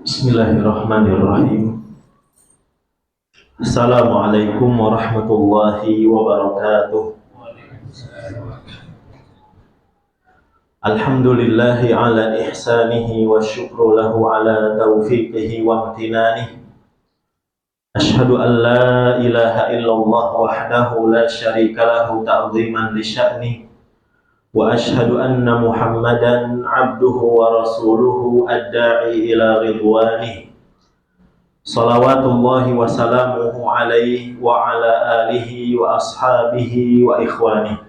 Bismillahirrahmanirrahim. Assalamualaikum warahmatullahi wabarakatuh. Alhamdulillahi ala ihsanihi wa syukru lahu ala taufiqihi wa amtinanihi. Ashhadu an la ilaha illallah wahdahu la syarika lahu ta'ziman li sya'ni. Wa ashhadu anna Muhammadan abduhu wa rasuluhu ad-da'i ila ridwanihi. Salawatullahi wa salamuhu alaihi wa ala alihi wa ashabihi wa ikhwanihi.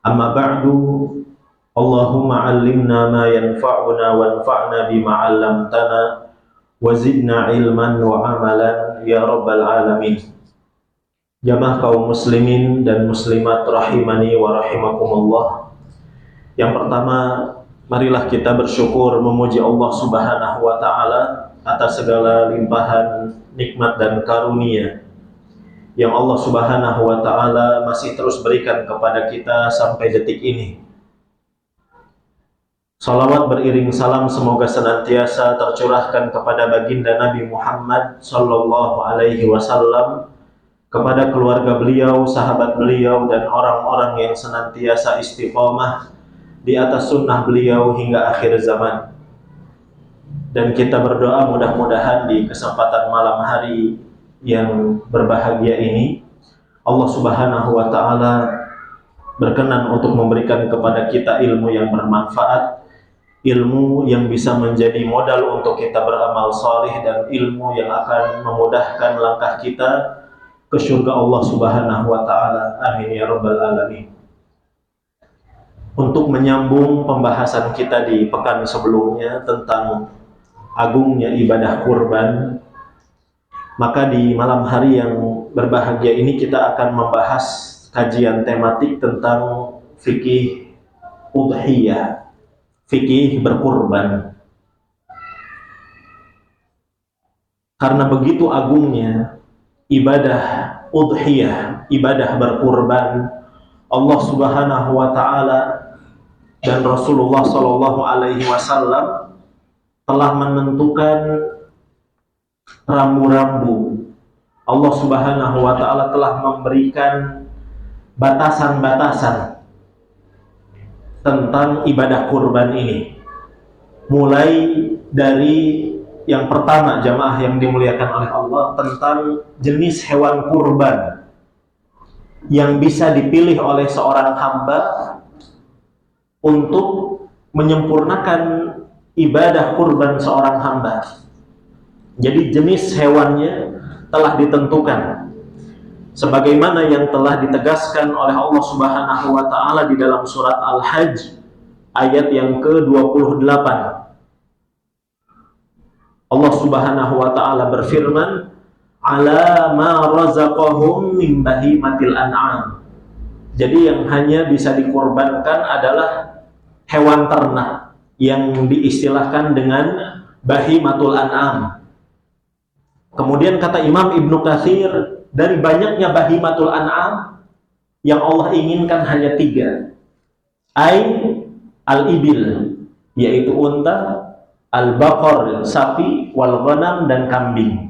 Amma ba'du. Allahumma allimna ma yanfa'una wanfa'na bima 'allamtana wa zidna ilman wa amalan ya rabbal alamin. Jamaah kaum muslimin dan muslimat rahimani wa rahimakumullah. Yang pertama, marilah kita bersyukur memuji Allah Subhanahu wa taala atas segala limpahan nikmat dan karunia yang Allah Subhanahu wa taala masih terus berikan kepada kita sampai detik ini. Salawat beriring salam semoga senantiasa tercurahkan kepada baginda Nabi Muhammad sallallahu alaihi wasallam, kepada keluarga beliau, sahabat beliau, dan orang-orang yang senantiasa istiqomah di atas sunnah beliau hingga akhir zaman. Dan kita berdoa mudah-mudahan di kesempatan malam hari yang berbahagia ini, Allah Subhanahu wa ta'ala berkenan untuk memberikan kepada kita ilmu yang bermanfaat, ilmu yang bisa menjadi modal untuk kita beramal saleh, dan ilmu yang akan memudahkan langkah kita ke surga Allah Subhanahu wa ta'ala. Amin ya rabbal alamin. Untuk menyambung pembahasan kita di pekan sebelumnya tentang agungnya ibadah kurban, maka di malam hari yang berbahagia ini kita akan membahas kajian tematik tentang fikih udhiyah, fikih berkurban. Karena begitu agungnya ibadah udhiyah, ibadah berkurban, Allah Subhanahu wa ta'ala dan Rasulullah sallallahu alaihi wasallam telah menentukan rambu-rambu. Allah Subhanahu wa ta'ala telah memberikan batasan-batasan tentang ibadah kurban ini. Mulai dari yang pertama, jamaah yang dimuliakan oleh Allah, tentang jenis hewan kurban yang bisa dipilih oleh seorang hamba untuk menyempurnakan ibadah kurban seorang hamba. Jadi jenis hewannya telah ditentukan sebagaimana yang telah ditegaskan oleh Allah Subhanahu wa ta'ala di dalam surat Al-Hajj ayat yang ke-28. Allah Subhanahu wa ta'ala berfirman, ala ma razaqahum min bahimatil an'am. Jadi yang hanya bisa dikurbankan adalah hewan ternak yang diistilahkan dengan bahimatul an'am. Kemudian kata Imam Ibnu Katsir, dari banyaknya bahimatul an'am yang Allah inginkan hanya 3. Al-ibil, yaitu unta, al-baqar, sapi, wal ghanam, dan kambing.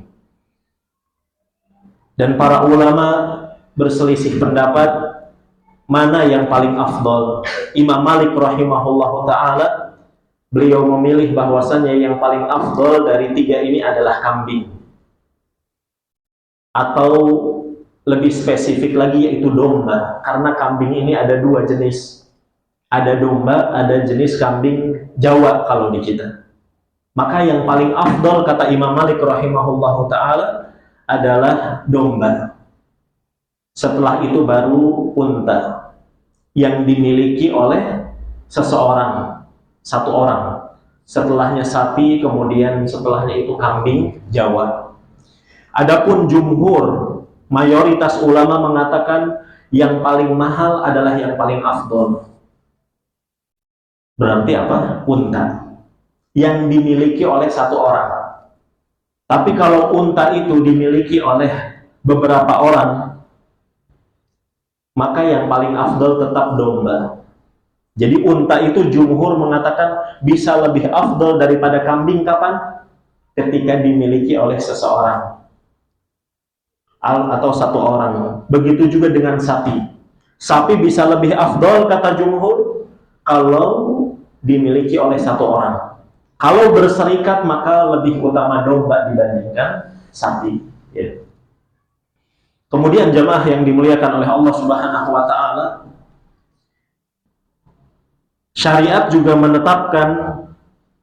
Dan para ulama berselisih pendapat mana yang paling afdol. Imam Malik rahimahullahu ta'ala, beliau memilih bahwasannya yang paling afdol dari 3 ini adalah kambing. Atau lebih spesifik lagi yaitu domba, karena kambing ini ada 2 jenis. Ada domba, ada jenis kambing Jawa kalau di kita. Maka yang paling afdol kata Imam Malik rahimahullahu ta'ala adalah domba. Setelah itu baru unta yang dimiliki oleh seseorang, 1 orang. Setelahnya sapi, kemudian setelahnya itu kambing Jawa. Adapun jumhur, mayoritas ulama mengatakan yang paling mahal adalah yang paling afdol. Berarti apa? Unta yang dimiliki oleh 1 orang. Tapi kalau unta itu dimiliki oleh beberapa orang, maka yang paling afdal tetap domba. Jadi unta itu jumhur mengatakan bisa lebih afdal daripada kambing kapan? ketika dimiliki oleh seseorang atau satu orang. Begitu juga dengan sapi. Sapi bisa lebih afdol kata jumhur kalau dimiliki oleh satu orang. Kalau berserikat maka lebih utama domba dibandingkan sapi. Ya. Kemudian jemaah yang dimuliakan oleh Allah Subhanahu wa taala, syariat juga menetapkan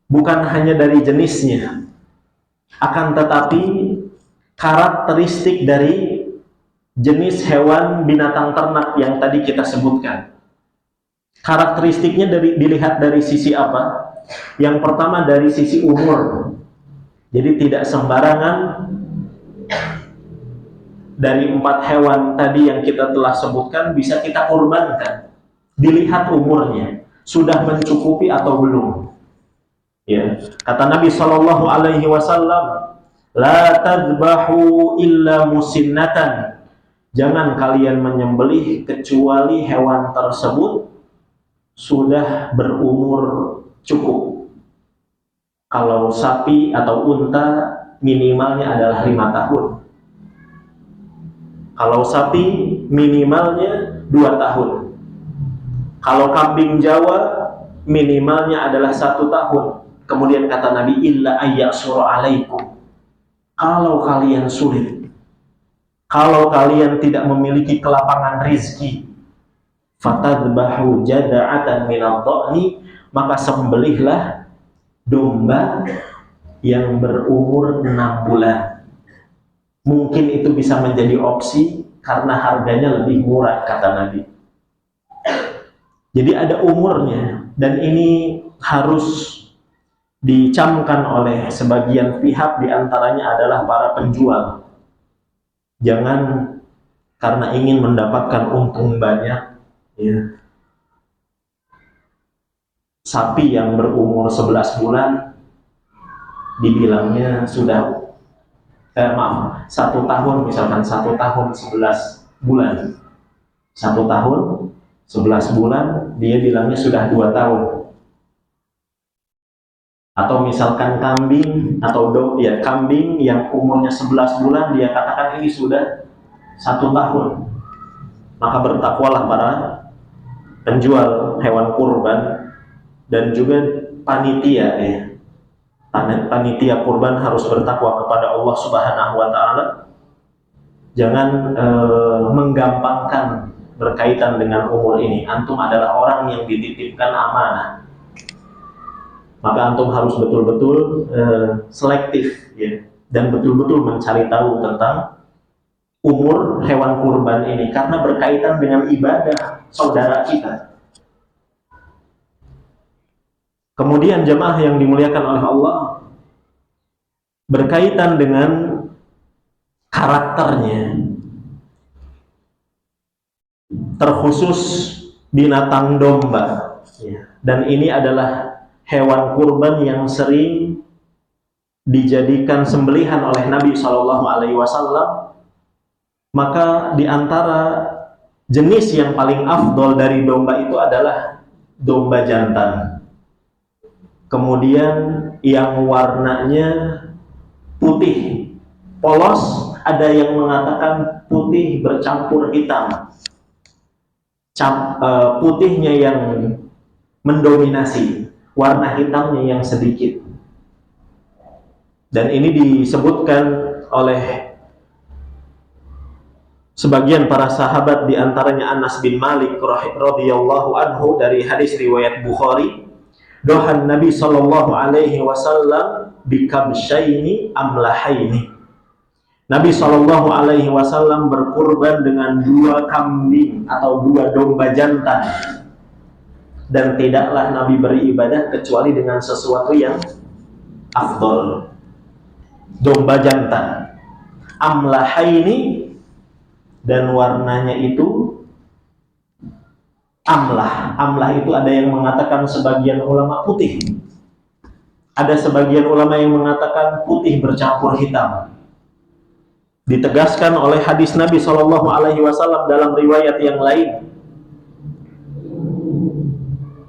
bukan hanya dari jenisnya, akan tetapi karakteristik dari jenis hewan binatang ternak yang tadi kita sebutkan. Karakteristiknya dilihat dari sisi apa? Yang pertama dari sisi umur. Jadi tidak sembarangan dari 4 hewan tadi yang kita telah sebutkan bisa kita kurbankan. Dilihat umurnya, sudah mencukupi atau belum. Ya, kata Nabi Shallallahu Alaihi Wasallam, la tadbahu illa musinnatan. Jangan kalian menyembelih kecuali hewan tersebut sudah berumur cukup. Kalau sapi atau unta minimalnya adalah 5 tahun. Kalau sapi minimalnya 2 tahun. Kalau kambing Jawa minimalnya adalah 1 tahun. Kemudian kata Nabi, illa ayyasura alaikum. Kalau kalian sulit, kalau kalian tidak memiliki kelapangan rizki, fatadbahu jada'atan minad dha'ni, maka sembelihlah domba yang berumur 6 bulan. Mungkin itu bisa menjadi opsi karena harganya lebih murah kata Nabi. Jadi ada umurnya, dan ini harus dicamkan oleh sebagian pihak, diantaranya adalah para penjual. Jangan karena ingin mendapatkan untung banyak, ya, sapi yang berumur 11 bulan dibilangnya sudah 1 tahun, misalkan 1 tahun 11 bulan, 1 tahun 11 bulan dia bilangnya sudah 2 tahun. Atau misalkan kambing atau kambing yang umurnya 11 bulan dia katakan ini sudah 1 tahun. Maka bertakwalah para penjual hewan kurban dan juga panitia, ya. Panitia kurban harus bertakwa kepada Allah Subhanahu wa taala. Jangan menggampangkan berkaitan dengan umur ini. Antum adalah orang yang dititipkan amanah. Maka antum harus betul-betul selektif, ya, dan betul-betul mencari tahu tentang umur hewan kurban ini karena berkaitan dengan ibadah saudara kita. Kemudian jemaah yang dimuliakan oleh Allah, berkaitan dengan karakternya, terkhusus binatang domba, ya. Dan ini adalah hewan kurban yang sering dijadikan sembelihan oleh Nabi Shallallahu Alaihi Wasallam. Maka di antara jenis yang paling afdol dari domba itu adalah domba jantan. Kemudian yang warnanya putih polos, ada yang mengatakan putih bercampur hitam. Putihnya yang mendominasi, warna hitamnya yang sedikit. Dan ini disebutkan oleh sebagian para sahabat, diantaranya Anas bin Malik radhiyallahu anhu dari hadis riwayat Bukhari, dohan Nabi sallallahu alaihi wasallam bikabsyaini amlahaini. Nabi sallallahu alaihi wasallam berkurban dengan 2 kambing atau 2 domba jantan. Dan tidaklah Nabi beribadah kecuali dengan sesuatu yang afdol. Domba jantan amlahaini, dan warnanya itu amlah. Amlah itu ada yang mengatakan sebagian ulama putih, ada sebagian ulama yang mengatakan putih bercampur hitam. Ditegaskan oleh hadis Nabi Shallallahu Alaihi Wasallam dalam riwayat yang lain,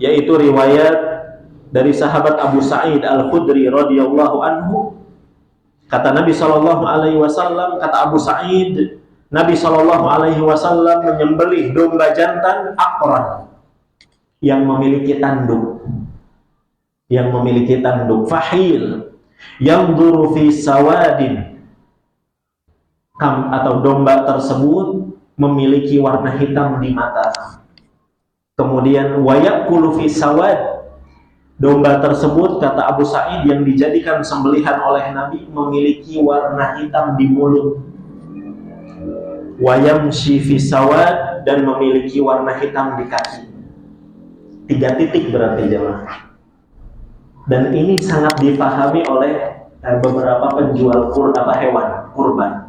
yaitu riwayat dari sahabat Abu Sa'id Al-Khudri radhiyallahu anhu, Kata Nabi Shallallahu Alaihi Wasallam, kata Abu Sa'id, Nabi Shallallahu Alaihi Wasallam menyembelih domba jantan akran yang memiliki tanduk, fahil, yang duru fi sawadin, atau domba tersebut memiliki warna hitam di mata. Kemudian wayakulu fi sawad, domba tersebut, kata Abu Sa'id, yang dijadikan sembelihan oleh Nabi memiliki warna hitam di mulut. Wayamshi fi sawad, dan memiliki warna hitam di kaki. 3 titik berarti jemaah. Dan ini sangat dipahami oleh beberapa penjual hewan kurban.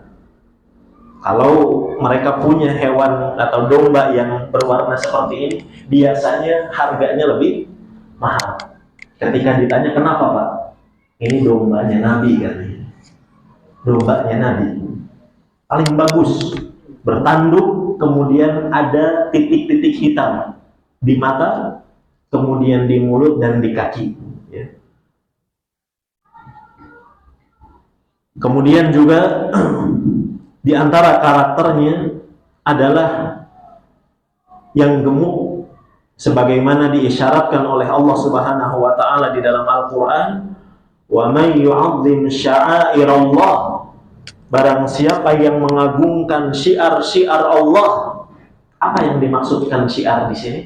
Kalau mereka punya hewan atau domba yang berwarna seperti ini, biasanya harganya lebih mahal. Ketika ditanya, kenapa Pak? Ini dombanya Nabi, katanya. Dombanya Nabi. Paling bagus. Bertanduk, kemudian ada titik-titik hitam di mata, kemudian di mulut dan di kaki. Ya. Kemudian juga di antara karakternya adalah yang gemuk, sebagaimana diisyaratkan oleh Allah Subhanahu wa taala di dalam Al-Qur'an, "Wa may yu'azzim sya'airallah", barang siapa yang mengagungkan syiar-syiar Allah. Apa yang dimaksudkan syiar di sini?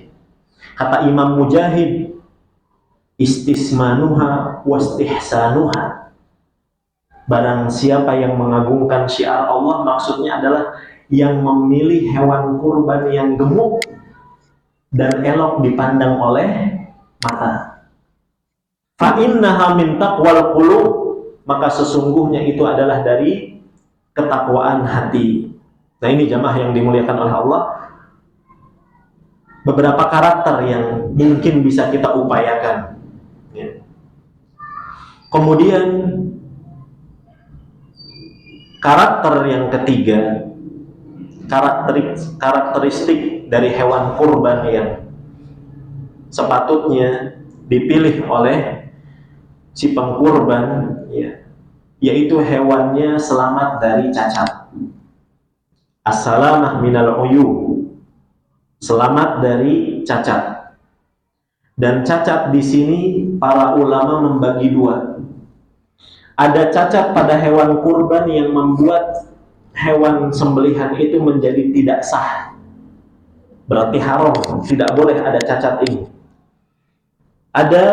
Kata Imam Mujahid, istismanuha wastihsanuha. Barang siapa yang mengagungkan syiar Allah, maksudnya adalah yang memilih hewan kurban yang gemuk dan elok dipandang oleh mata. Fa innaha min taqwal qulub, maka sesungguhnya itu adalah dari ketakwaan hati. Nah, ini jamaah yang dimuliakan oleh Allah, beberapa karakter yang mungkin bisa kita upayakan. Ya. Kemudian karakter yang ketiga, karakteristik dari hewan kurban yang sepatutnya dipilih oleh si pengkurban, ya, yaitu hewannya selamat dari cacat. As-salamah minal uyub, selamat dari cacat. Dan cacat di sini para ulama membagi 2. Ada cacat pada hewan kurban yang membuat hewan sembelihan itu menjadi tidak sah, berarti haram, tidak boleh ada cacat ini. Ada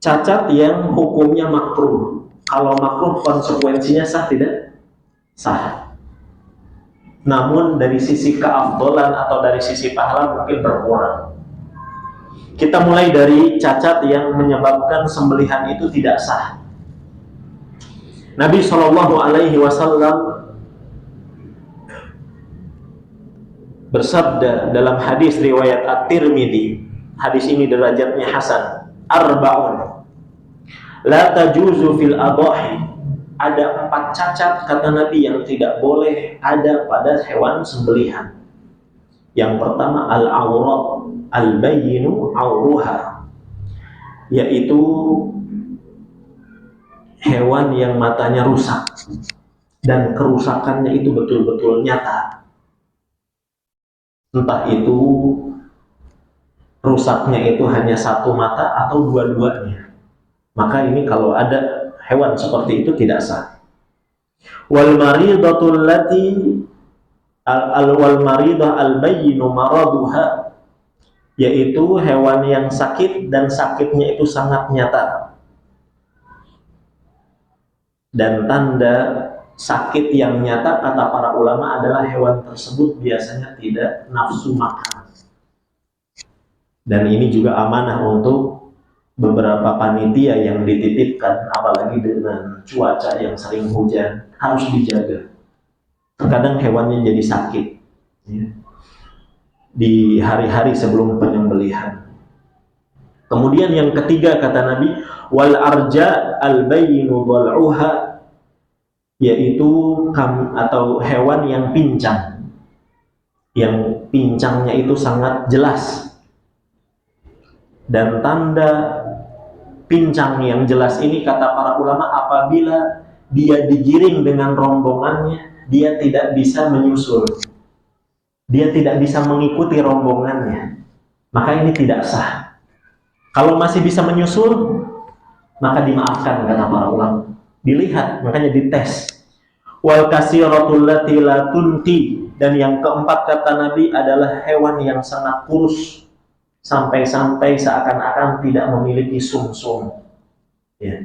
cacat yang hukumnya makruh. Kalau makruh konsekuensinya sah tidak? Sah. Namun dari sisi keafdolan atau dari sisi pahala mungkin berkurang. Kita mulai dari cacat yang menyebabkan sembelihan itu tidak sah. Nabi Shallallahu Alaihi Wasallam bersabda dalam hadis riwayat At-Tirmidzi, hadis ini derajatnya hasan, arba'un la tajuzu fil adhahi, ada 4 cacat, kata Nabi, yang tidak boleh ada pada hewan sembelihan. Yang pertama, al-awrat al-bayyinu awruha, yaitu hewan yang matanya rusak dan kerusakannya itu betul-betul nyata. Entah itu rusaknya itu hanya 1 mata atau dua-duanya. Maka ini kalau ada hewan seperti itu tidak sah. Wal maridatul lati wal maridah al bayyinu maraduha, yaitu hewan yang sakit dan sakitnya itu sangat nyata. Dan tanda sakit yang nyata, kata para ulama, adalah hewan tersebut biasanya tidak nafsu makan. Dan ini juga amanah untuk beberapa panitia yang dititipkan, apalagi dengan cuaca yang sering hujan, harus dijaga. Terkadang hewannya jadi sakit, ya, di hari-hari sebelum penyembelihan. Kemudian yang ketiga, kata Nabi, wal arja al bayyinu dhal'uha, yaitu atau hewan yang pincang, yang pincangnya itu sangat jelas. Dan tanda pincang yang jelas ini, kata para ulama, apabila dia digiring dengan rombongannya, dia tidak bisa menyusul, dia tidak bisa mengikuti rombongannya, maka ini tidak sah. Kalau masih bisa menyusul, maka dimaafkan, kata para ulama. Dilihat, makanya dites. Wal kasiratul lati la tunti, dan yang keempat kata Nabi adalah hewan yang sangat kurus, sampai-sampai seakan-akan tidak memiliki sumsum. Ya.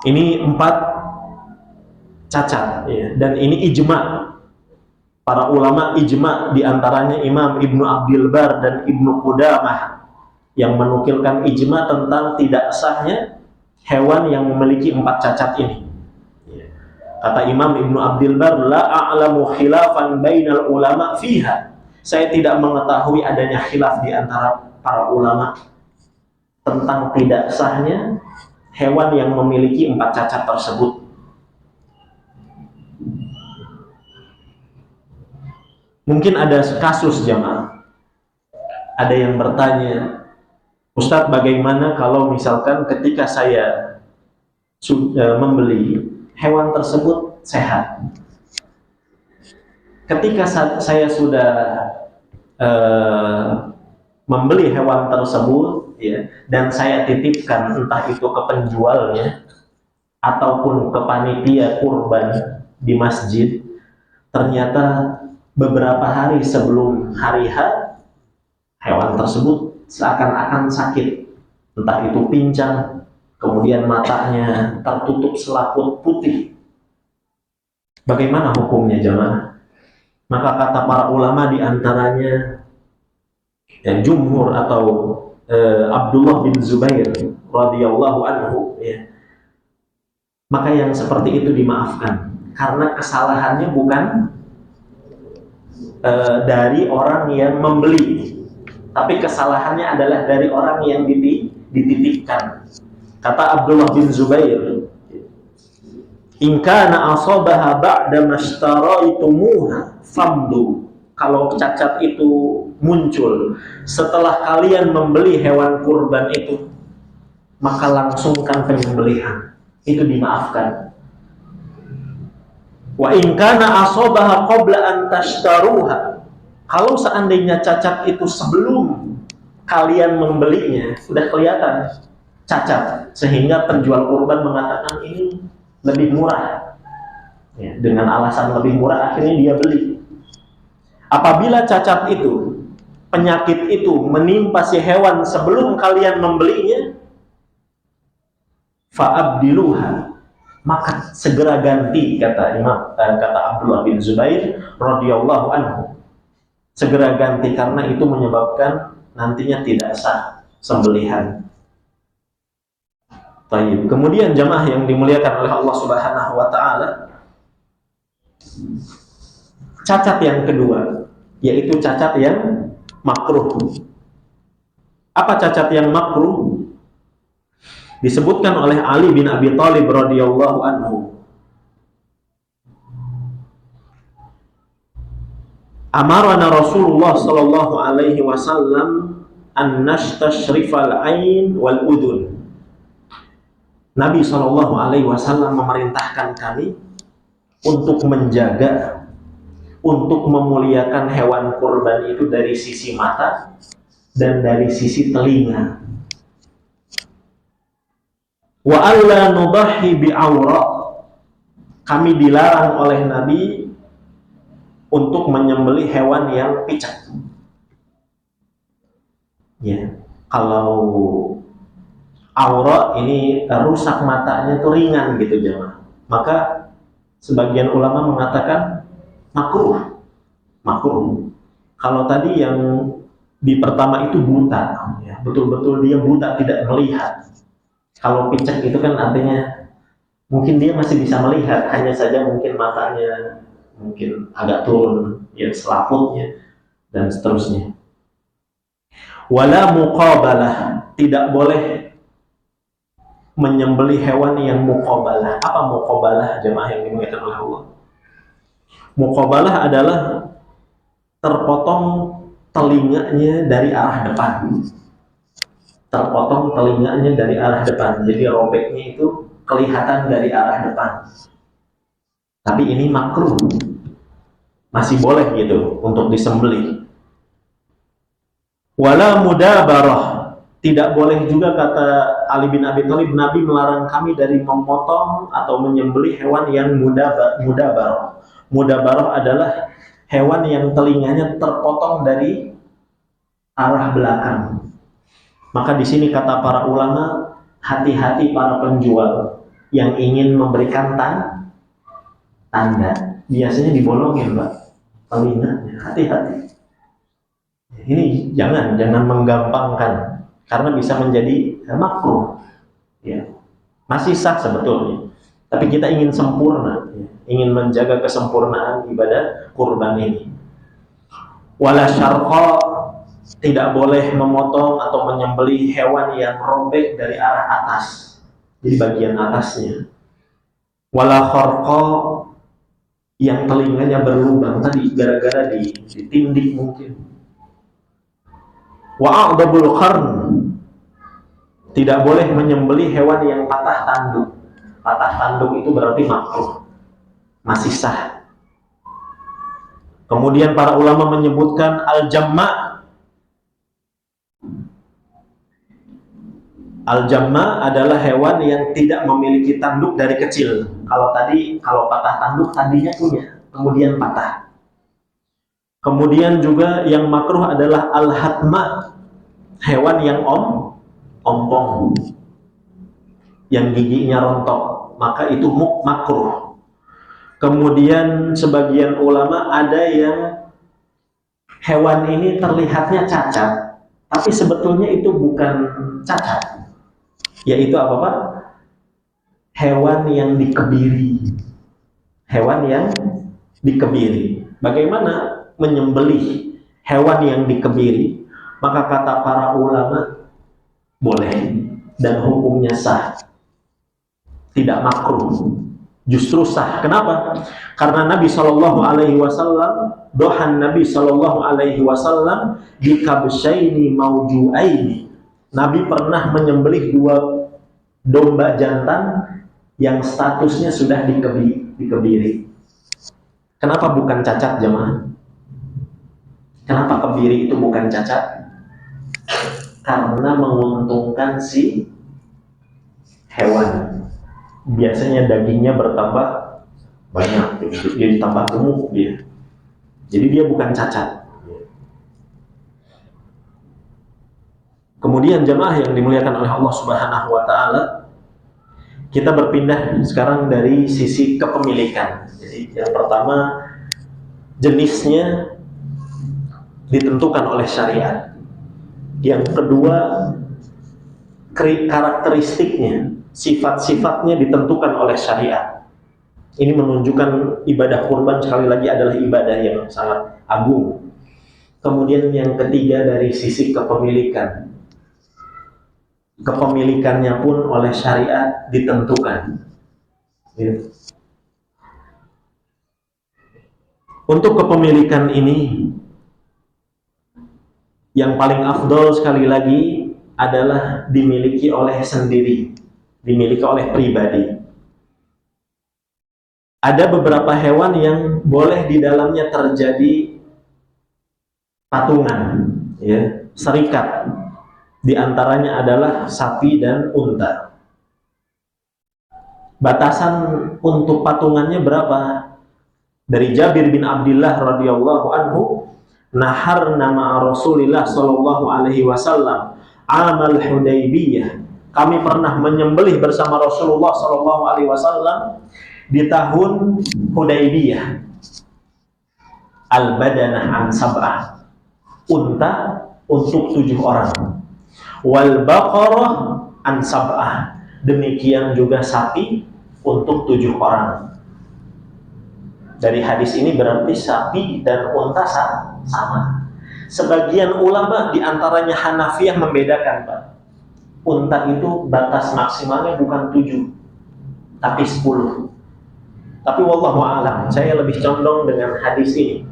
Ini 4 cacat, ya. Dan ini ijma. Para ulama ijma, diantaranya Imam Ibnu Abdul Bar dan Ibnu Qudamah, yang menukilkan ijma tentang tidak sahnya hewan yang memiliki 4 cacat ini. Kata Imam Ibnu Abdul Bar, la a'lamu khilafan bainal ulama fiha. Saya tidak mengetahui adanya khilaf di antara para ulama tentang tidak sahnya hewan yang memiliki 4 cacat tersebut. Mungkin ada kasus jamaah, ada yang bertanya, Ustadz, bagaimana kalau misalkan ketika saya sudah membeli hewan tersebut sehat, ketika saya sudah membeli hewan tersebut, ya, dan saya titipkan entah itu ke penjualnya ataupun ke panitia kurban di masjid, ternyata beberapa hari sebelum hari H, hewan tersebut seakan-akan sakit, entah itu pincang, kemudian matanya tertutup selaput putih. Bagaimana hukumnya jamaah? Maka kata para ulama, diantaranya jumhur atau Abdullah bin Zubair radhiyallahu anhu, ya, maka yang seperti itu dimaafkan, karena kesalahannya bukan dari orang yang membeli, tapi kesalahannya adalah dari orang yang dititipkan. Kata Abdullah bin Zubair, in kana asabaha ba'da mashtaraitumuha famdu. Kalau cacat itu muncul setelah kalian membeli hewan kurban itu, maka langsungkan penyembelihan. Itu dimaafkan. Wa in kana asabaha qabla an tashtaruha. Kalau seandainya cacat itu sebelum kalian membelinya sudah kelihatan cacat, sehingga penjual kurban mengatakan ini lebih murah, ya, dengan alasan lebih murah akhirnya dia beli. Apabila cacat itu, penyakit itu menimpa si hewan sebelum kalian membelinya, fa'abdiluha, maka segera ganti, kata Abdullah bin Zubair radhiyallahu anhu. Segera ganti, karena itu menyebabkan nantinya tidak sah sembelihan. Baik. Kemudian jamaah yang dimuliakan oleh Allah Subhanahu wa taala, cacat yang kedua yaitu cacat yang makruh. Apa cacat yang makruh? Disebutkan oleh Ali bin Abi Thalib radhiyallahu anhu, amarana Rasulullah sallallahu alaihi wasallam an nastashrifal ain wal udhun. Nabi sallallahu alaihi wasallam memerintahkan kami untuk menjaga, untuk memuliakan hewan kurban itu dari sisi mata dan dari sisi telinga. Wa alla nudahi bi'awra. Kami dilarang oleh Nabi untuk menyembelih hewan yang picak. Ya, kalau aura ini rusak matanya tuh ringan gitu jemaah, maka sebagian ulama mengatakan makruh. Kalau tadi yang di pertama itu buta, ya, betul-betul dia buta, tidak melihat. Kalau picak itu kan artinya mungkin dia masih bisa melihat, hanya saja mungkin matanya mungkin agak turun, ya, selaputnya dan seterusnya. Wala muqabalah, tidak boleh menyembelih hewan yang muqabalah. Apa muqabalah jemaah yang dimuliakan oleh Allah? Muqabalah adalah terpotong telinganya dari arah depan. Terpotong telinganya dari arah depan. Jadi robeknya itu kelihatan dari arah depan. Tapi ini makruh, masih boleh gitu untuk disembelih. Wala mudabarah, tidak boleh juga, kata Ali bin Abi Thalib, Nabi melarang kami dari memotong atau menyembelih hewan yang mudabarah. Mudabarah adalah hewan yang telinganya terpotong dari arah belakang. Maka di sini kata para ulama, hati-hati para penjual yang ingin memberikan tanda. Biasanya dibolongin, Pak, telinganya. Hati-hati. Ini jangan menggampangkan, karena bisa menjadi makruh. Ya. Masih sah sebetulnya, tapi kita ingin sempurna, ingin menjaga kesempurnaan ibadah kurban ini. Wala syarqa, tidak boleh memotong atau menyembelih hewan yang robek dari arah atas, jadi bagian atasnya. Wala kharqa, yang telinganya berlubang tadi gara-gara ditindik mungkin. Wa'adabul qarn, tidak boleh menyembelih hewan yang patah tanduk. Patah tanduk itu berarti makruh, masih sah. Kemudian para ulama menyebutkan al-jamma. Al-jamma adalah hewan yang tidak memiliki tanduk dari kecil. Kalau patah tanduk tadinya punya, kemudian patah. Kemudian juga yang makruh adalah al-hatma, hewan yang ompong, yang giginya rontok, maka itu makruh. Kemudian sebagian ulama ada yang hewan ini terlihatnya cacat, tapi sebetulnya itu bukan cacat, yaitu apa, Pak? Hewan yang dikebiri. Hewan yang dikebiri. Bagaimana menyembelih hewan yang dikebiri? Maka kata para ulama, boleh dan hukumnya sah, tidak makruh, justru sah. Kenapa? Karena Nabi Shallallahu Alaihi Wasallam, dohan Nabi Shallallahu Alaihi Wasallam di kabsyaini maujuaini. Nabi pernah menyembelih 2 domba jantan yang statusnya sudah dikebiri. Kenapa bukan cacat, jemaah? Kenapa kebiri itu bukan cacat? Karena menguntungkan si hewan. Biasanya dagingnya bertambah banyak, jadi tambah gemuk dia. Jadi dia bukan cacat. Kemudian jemaah yang dimuliakan oleh Allah Subhanahu wa taala, kita berpindah sekarang dari sisi kepemilikan. Jadi yang pertama, jenisnya ditentukan oleh syariat. Yang kedua, karakteristiknya, sifat-sifatnya ditentukan oleh syariat. Ini menunjukkan ibadah kurban sekali lagi adalah ibadah yang sangat agung. Kemudian yang ketiga, dari sisi kepemilikan. Kepemilikannya pun oleh syariat ditentukan. Untuk kepemilikan ini, yang paling afdol sekali lagi adalah dimiliki oleh sendiri, dimiliki oleh pribadi. Ada beberapa hewan yang boleh di dalamnya terjadi patungan, ya, serikat. Di antaranya adalah sapi dan unta. Batasan untuk patungannya berapa? Dari Jabir bin Abdullah radhiyallahu anhu, nahar nama Rasulullah sallallahu alaihi wasallam amal Hudaybiyah. Kami pernah menyembelih bersama Rasulullah sallallahu alaihi wasallam di tahun Hudaybiyah. Al-badanah an sab'ah, unta untuk 7 orang. Wal baqarah an sab'ah, demikian juga sapi untuk 7 orang. Dari hadis ini berarti sapi dan unta sama. Sebagian ulama diantaranya Hanafiyah membedakan, Pak. Unta itu batas maksimalnya bukan 7, tapi 10. Tapi wallahu a'lam, saya lebih condong dengan hadis ini.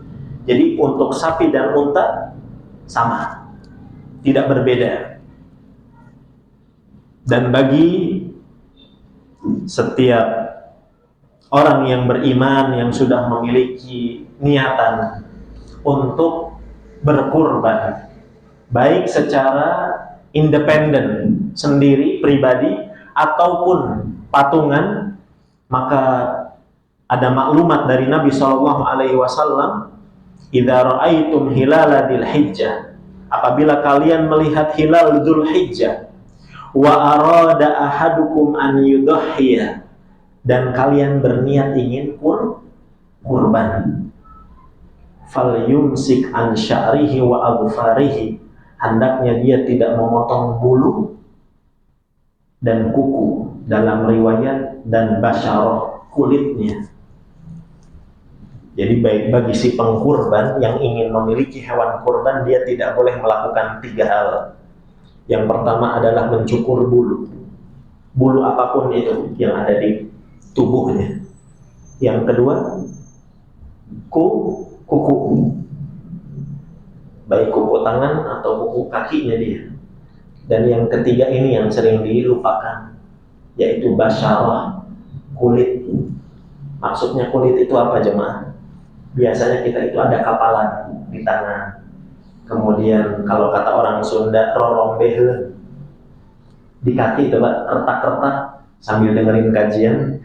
Jadi untuk sapi dan unta sama, tidak berbeda. Dan bagi setiap orang yang beriman yang sudah memiliki niatan untuk berkurban, baik secara independen sendiri pribadi ataupun patungan, maka ada maklumat dari Nabi Shallallahu Alaihi Wasallam, "Idza ra'aitum hilala dzil hijjah," apabila kalian melihat hilal dzul hijjah, wa arada ahadukum an yudhhiya, dan kalian berniat ingin kurban, fal yumsik an sya'rihi wa adfarihi, hendaknya dia tidak memotong bulu dan kuku, dalam riwayat dan basyarah, kulitnya. Jadi baik bagi si pengkurban yang ingin memiliki hewan kurban, dia tidak boleh melakukan 3 hal. Yang pertama adalah mencukur bulu, bulu apapun itu yang ada di tubuhnya. Yang kedua, kuku, baik kuku tangan atau kuku kakinya dia. Dan yang ketiga ini yang sering dilupakan, yaitu basyarah, kulit. Maksudnya kulit itu apa jemaah? Biasanya kita itu ada kapalan di tangan. Kemudian kalau kata orang Sunda, rorombeh di kaki itu Pak, retak-retak sambil dengerin kajian,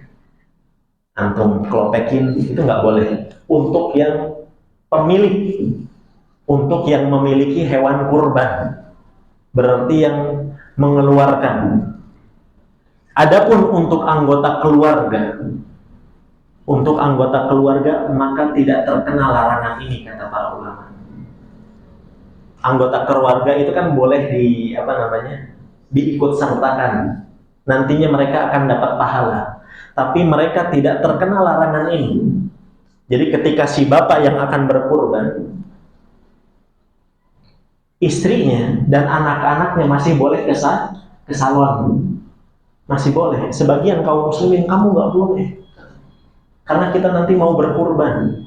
antum klopekin, itu nggak boleh. Untuk yang pemilik, untuk yang memiliki hewan kurban, berarti yang mengeluarkan. Adapun untuk anggota keluarga, maka tidak terkena larangan ini, kata para ulama. Anggota keluarga itu kan boleh diikut sertakan. Nantinya mereka akan dapat pahala. Tapi mereka tidak terkena larangan ini. Jadi ketika si bapak yang akan berkurban, istrinya dan anak-anaknya masih boleh ke salon. Masih boleh. Sebagian kaum muslimin, kamu nggak boleh, karena kita nanti mau berkurban.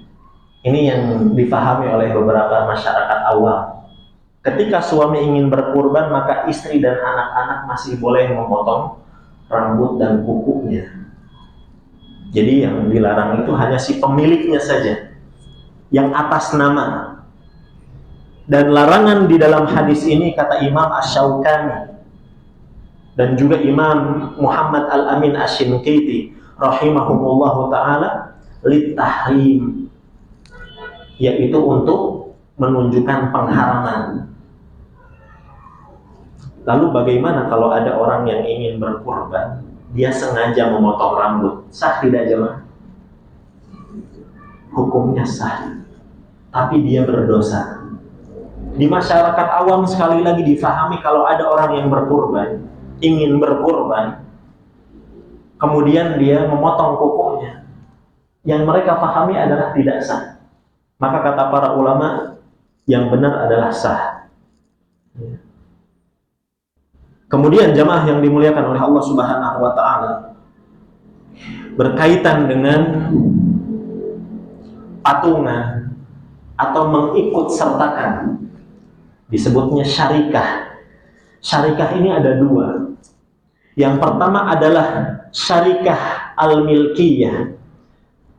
Ini yang difahami oleh beberapa masyarakat awam. Ketika suami ingin berkurban, maka istri dan anak-anak masih boleh memotong rambut dan kukunya. Jadi yang dilarang itu hanya si pemiliknya saja, yang atas nama. Dan larangan di dalam hadis ini, kata Imam Asy-Syaukani dan juga Imam Muhammad Al-Amin Asy-Shinqiti rahimahumullahu ta'ala, litahrim, yaitu untuk menunjukkan pengharaman. Lalu bagaimana kalau ada orang yang ingin berkurban, dia sengaja memotong rambut, sah tidak jemaah? Hukumnya sah, tapi dia berdosa. Di masyarakat awam sekali lagi difahami, kalau ada orang yang ingin berkurban, kemudian dia memotong kukunya, yang mereka pahami adalah tidak sah. Maka kata para ulama, yang benar adalah sah. Kemudian jamaah yang dimuliakan oleh Allah Subhanahu wa ta'ala, berkaitan dengan patungan atau mengikut sertakan, disebutnya syarikah. Syarikah ini ada 2. Yang pertama adalah syarikah al-milkiyah,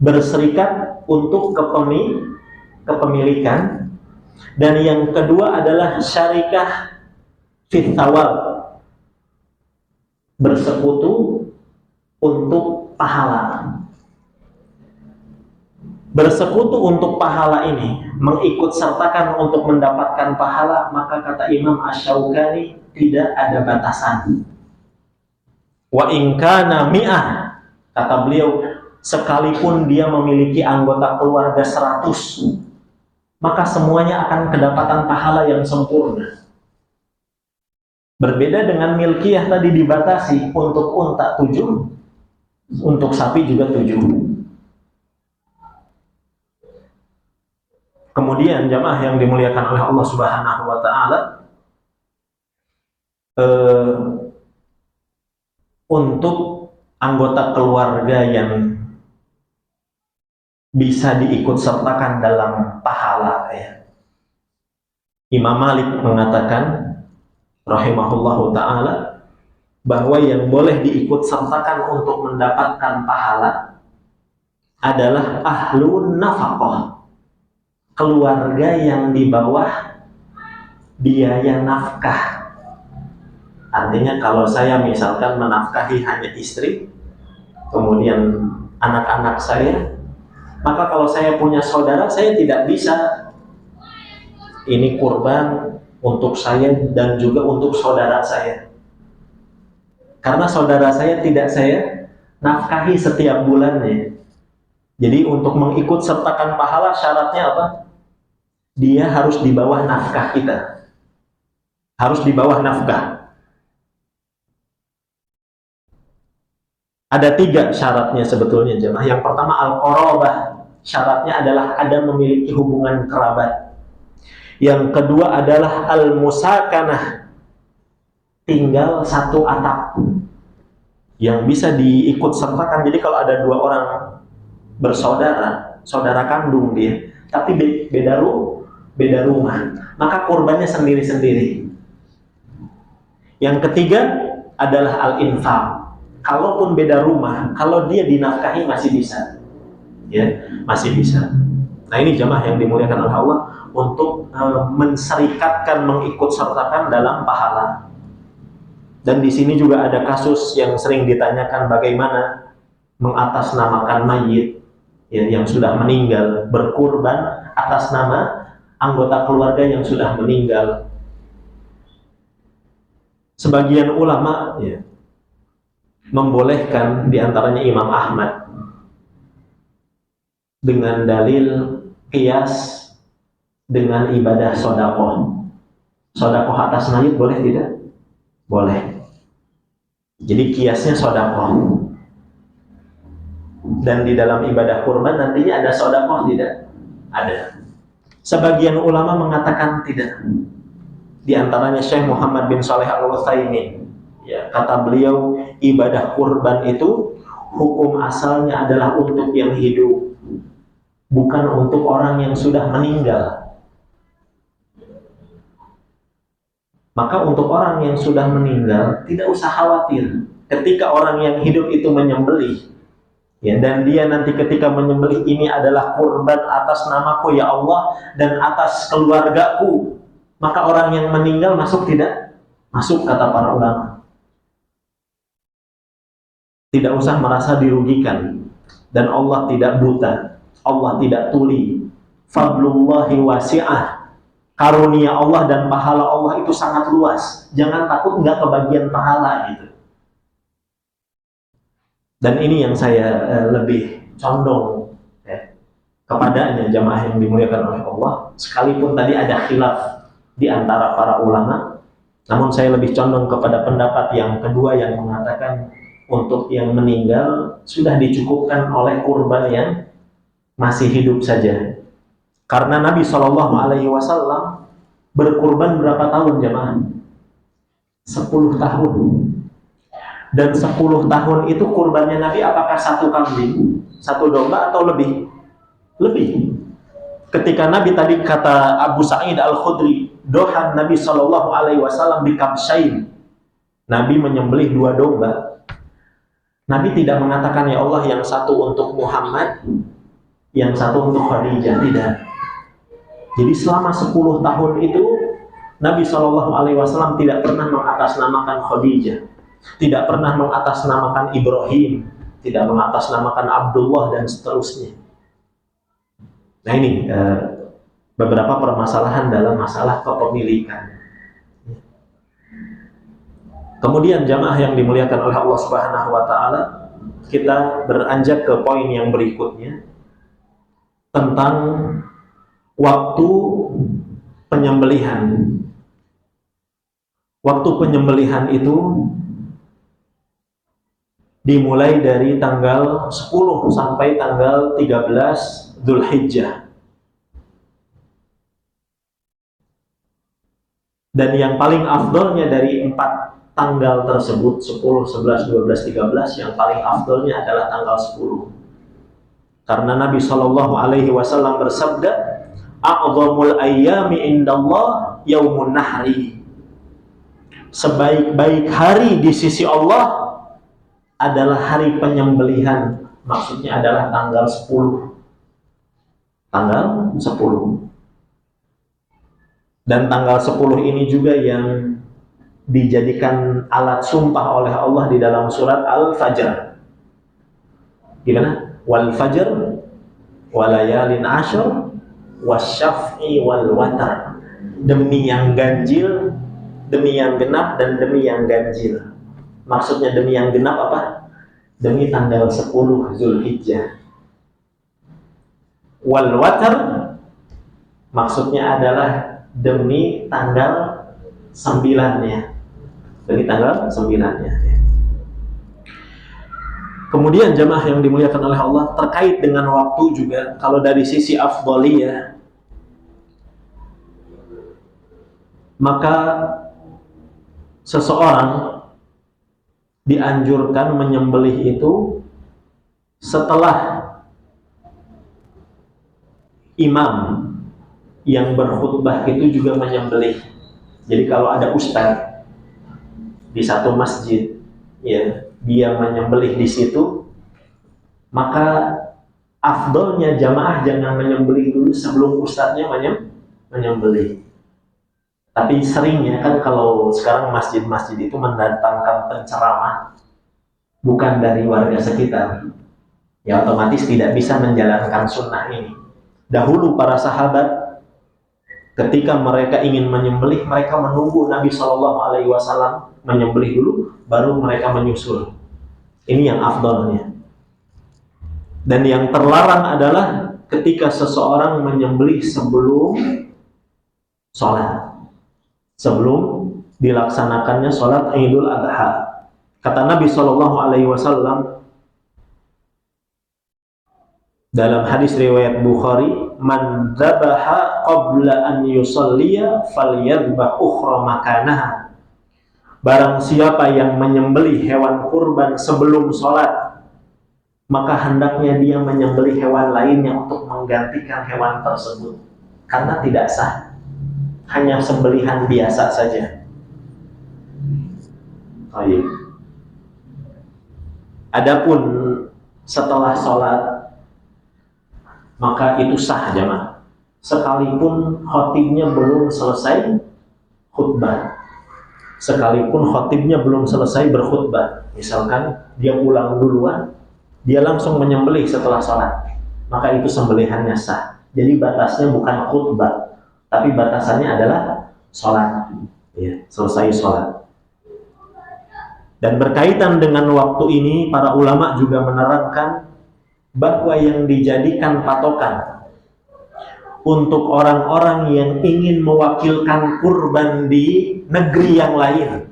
berserikat untuk kepemilikan. Dan yang kedua adalah syarikah fit thawab, bersekutu untuk pahala. Bersekutu untuk pahala ini, mengikut sertakan untuk mendapatkan pahala, maka kata Imam Asy-Syaukani, tidak ada batasan. Wa in kana mi'ah, kata beliau, sekalipun dia memiliki anggota keluarga 100, maka semuanya akan kedapatan pahala yang sempurna. Berbeda dengan milkiyah tadi, dibatasi, untuk unta 7, untuk sapi juga 7. Kemudian jamaah yang dimuliakan oleh Allah Subhanahu wa ta'ala, untuk anggota keluarga yang bisa diikut sertakan dalam pahala, Imam Malik mengatakan rahimahullahu ta'ala, bahwa yang boleh diikut sertakan untuk mendapatkan pahala adalah ahlun nafaqah, keluarga yang di bawah biaya nafkah. Artinya kalau saya misalkan menafkahi hanya istri, kemudian anak-anak saya, maka kalau saya punya saudara, saya tidak bisa ini kurban untuk saya dan juga untuk saudara saya. Karena saudara saya tidak saya nafkahi setiap bulannya. Jadi untuk mengikut sertakan pahala syaratnya apa? Dia harus di bawah nafkah kita. Harus di bawah nafkah. Ada 3 syaratnya sebetulnya jemaah. Yang pertama al-qarabah. Syaratnya adalah ada memiliki hubungan kerabat. Yang kedua adalah al-musakanah. Tinggal satu atap. Yang bisa diikut sertakan. Jadi kalau ada 2 orang bersaudara, saudara kandung dia, tapi beda rumah, maka kurbannya sendiri-sendiri. Yang ketiga adalah al-infaq. Kalaupun beda rumah, kalau dia dinafkahi masih bisa, ya masih bisa. Nah ini jamaah yang dimuliakan oleh Allah untuk menserikatkan, mengikut sertakan dalam pahala. Dan di sini juga ada kasus yang sering ditanyakan bagaimana mengatasnamakan mayit ya, yang sudah meninggal, berkurban atas nama anggota keluarga yang sudah meninggal. Sebagian ulama ya, membolehkan, diantaranya Imam Ahmad, dengan dalil qiyas dengan ibadah sodakoh. Sodakoh atas mayit boleh tidak? Boleh. Jadi qiyasnya sodakoh. Dan di dalam ibadah kurban nantinya ada sodakoh tidak? Ada. Sebagian ulama mengatakan tidak. Di antaranya Syekh Muhammad bin Shalih Al-Utsaimin. Ya, kata beliau, ibadah kurban itu hukum asalnya adalah untuk yang hidup, bukan untuk orang yang sudah meninggal. Maka untuk orang yang sudah meninggal tidak usah khawatir. Ketika orang yang hidup itu menyembelih, ya, dan dia nanti ketika menyembelih ini adalah kurban atas namaku ya Allah dan atas keluargaku, maka orang yang meninggal masuk tidak? Masuk, kata para ulama. Tidak usah merasa dirugikan. Dan Allah tidak buta, Allah tidak tuli. Fadlullahi wasi'ah. Karunia Allah dan pahala Allah itu sangat luas. Jangan takut nggak kebagian pahala gitu. Dan ini yang saya lebih condong kepadanya jamaah yang dimuliakan oleh Allah. Sekalipun tadi ada khilaf di antara para ulama, namun saya lebih condong kepada pendapat yang kedua yang mengatakan untuk yang meninggal sudah dicukupkan oleh kurban yang masih hidup saja. Karena Nabi SAW berkurban berapa tahun jemaah? 10 tahun. Dan 10 tahun itu kurbannya Nabi apakah 1 kambing, 1 domba atau lebih? Lebih. Ketika Nabi tadi kata Abu Sa'id Al-Khudri, dohan Nabi SAW di kabsyain. Nabi menyembelih 2 domba. Nabi tidak mengatakan ya Allah yang satu untuk Muhammad, yang satu untuk Khadijah, tidak. Jadi selama 10 tahun itu Nabi SAW tidak pernah mengatasnamakan Khadijah, tidak pernah mengatasnamakan Ibrahim, tidak mengatasnamakan Abdullah dan seterusnya. Nah ini beberapa permasalahan dalam masalah kepemilikan. Kemudian jamaah yang dimuliakan oleh Allah Subhanahu wa taala, kita beranjak ke poin yang berikutnya tentang waktu penyembelihan. Waktu penyembelihan itu dimulai dari tanggal 10 sampai tanggal 13 Dzulhijjah. Dan yang paling afdolnya dari 4 tanggal tersebut, 10, 11, 12, 13, yang paling afdolnya adalah tanggal 10. Karena Nabi SAW bersabda, "A'dhamul ayyami indallah yaumun nahri." sebaik-baik hari di sisi Allah adalah hari penyembelihan. Maksudnya adalah tanggal 10. Tanggal 10. Dan tanggal 10 ini juga yang dijadikan alat sumpah oleh Allah di dalam surat Al-Fajr. Gimana? Wal fajr walayalin ashur wasyaf'i wal watar. Demi yang ganjil, demi yang genap, dan demi yang ganjil. Maksudnya demi yang genap apa? Demi tanggal 10 Zulhijjah. Wal watar maksudnya adalah demi tanggal 9-nya. Demi tanggal 9-nya. Kemudian jamaah yang dimuliakan oleh Allah, terkait dengan waktu juga, kalau dari sisi afdhaliyah, maka seseorang dianjurkan menyembelih itu setelah imam yang berkhutbah itu juga menyembelih. Jadi kalau ada ustaz di satu masjid, ya, dia menyembelih di situ, maka afdolnya jamaah jangan menyembelih dulu sebelum ustaznya menyembelih. Tapi seringnya kan kalau sekarang masjid-masjid itu mendatangkan penceramah bukan dari warga sekitar, ya otomatis tidak bisa menjalankan sunnah ini. Dahulu para sahabat ketika mereka ingin menyembelih, mereka menunggu Nabi SAW menyembelih dulu, baru mereka menyusul. Ini yang afdalnya. Dan yang terlarang adalah ketika seseorang menyembelih sebelum sholat, sebelum dilaksanakannya sholat Idul Adha. Kata Nabi SAW dalam hadis riwayat Bukhari, man dzabaha qabla an yusalliya falyadbah ukhra makanaha. Barang siapa yang menyembelih hewan kurban sebelum sholat, maka hendaknya dia menyembelih hewan lainnya untuk menggantikan hewan tersebut, karena tidak sah, hanya sembelihan biasa saja. Adapun setelah sholat, maka itu sah jamaah, sekalipun khotibnya belum selesai khutbah, sekalipun khotibnya belum selesai berkhutbah. Misalkan dia pulang duluan, dia langsung menyembelih setelah sholat, maka itu sembelihannya sah. Jadi batasnya bukan khutbah, tapi batasannya adalah sholat, ya, selesai sholat. Dan berkaitan dengan waktu ini, para ulama juga menerangkan bahwa yang dijadikan patokan untuk orang-orang yang ingin mewakilkan kurban di negeri yang lain,